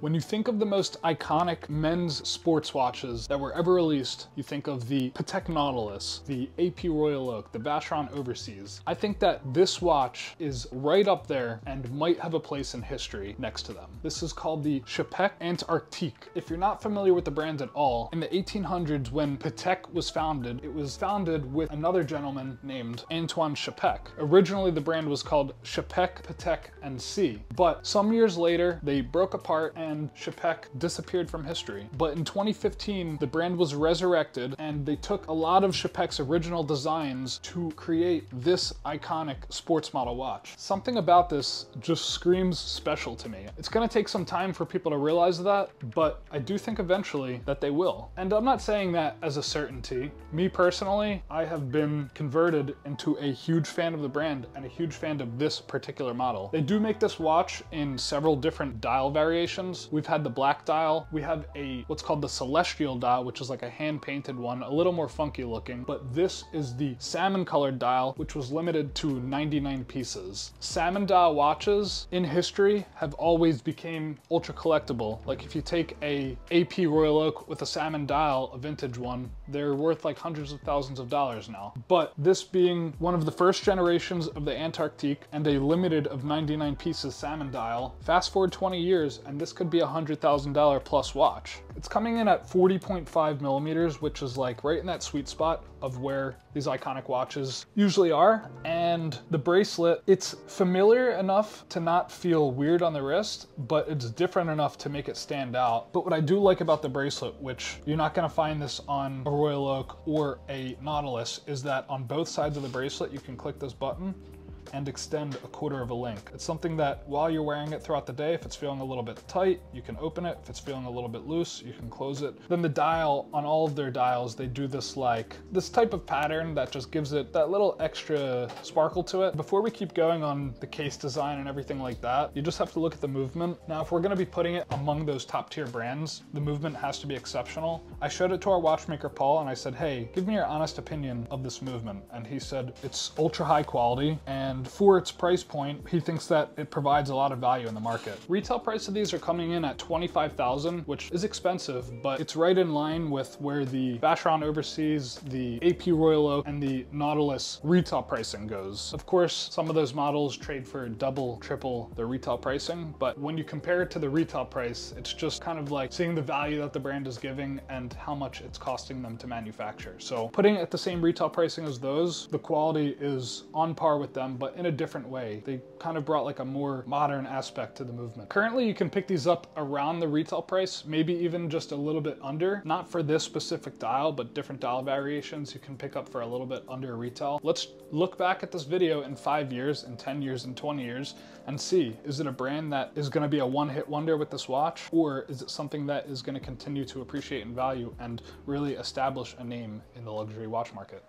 When you think of the most iconic men's sports watches that were ever released, you think of the Patek Nautilus, the AP Royal Oak, the Vacheron Overseas. I think that this watch is right up there and might have a place in history next to them. This is called the Czapek Antarctique. If you're not familiar with the brand at all, in the 1800s when Patek was founded, it was founded with another gentleman named Antoine Czapek. Originally the brand was called Czapek, Patek, and C, but some years later they broke apart and Czapek disappeared from history. But in 2015 the brand was resurrected and they took a lot of Czapek's original designs to create this iconic sports model watch. Something about this just screams special to me. It's gonna take some time for people to realize that, but I do think eventually that they will. And I'm not saying that as a certainty. Me personally, I have been converted into a huge fan of the brand and a huge fan of this particular model. They do make this watch in several different dial variations. We've had the black dial, we have what's called the celestial dial, which is like a hand-painted one, a little more funky looking, but this is the salmon colored dial, which was limited to 99 pieces. Salmon dial watches in history have always became ultra collectible. Like if you take a AP Royal Oak with a salmon dial, a vintage one, they're worth like hundreds of thousands of dollars now. But this being one of the first generations of the Antarctique and a limited of 99 pieces salmon dial, fast forward 20 years and this could be a $100,000 plus watch. It's coming in at 40.5 millimeters, which is like right in that sweet spot of where these iconic watches usually are. And the bracelet, it's familiar enough to not feel weird on the wrist, but it's different enough to make it stand out. But what I do like about the bracelet, which you're not gonna find this on a Royal Oak or a Nautilus, is that on both sides of the bracelet, you can click this button and extend a quarter of a link. It's something that while you're wearing it throughout the day, if it's feeling a little bit tight, you can open it. If it's feeling a little bit loose, you can close it. Then the dial, on all of their dials, they do this type of pattern that just gives it that little extra sparkle to it. Before we keep going on the case design and everything like that, you just have to look at the movement. Now, if we're gonna be putting it among those top tier brands, the movement has to be exceptional. I showed it to our watchmaker, Paul, and I said, hey, give me your honest opinion of this movement. And he said, it's ultra high quality, and for its price point, he thinks that it provides a lot of value in the market. Retail price of these are coming in at $25,000, which is expensive, but it's right in line with where the Vacheron Overseas, the AP Royal Oak, and the Nautilus retail pricing goes. Of course, some of those models trade for double, triple the retail pricing, but when you compare it to the retail price, it's just kind of like seeing the value that the brand is giving and how much it's costing them to manufacture. So putting it at the same retail pricing as those, the quality is on par with them, but in a different way. They kind of brought like a more modern aspect to the movement. Currently, you can pick these up around the retail price, maybe even just a little bit under. Not for this specific dial, but different dial variations you can pick up for a little bit under retail. Let's look back at this video in 5 years, in 10 years, and 20 years, and see, is it a brand that is gonna be a one-hit wonder with this watch, or is it something that is gonna continue to appreciate in value and really establish a name in the luxury watch market?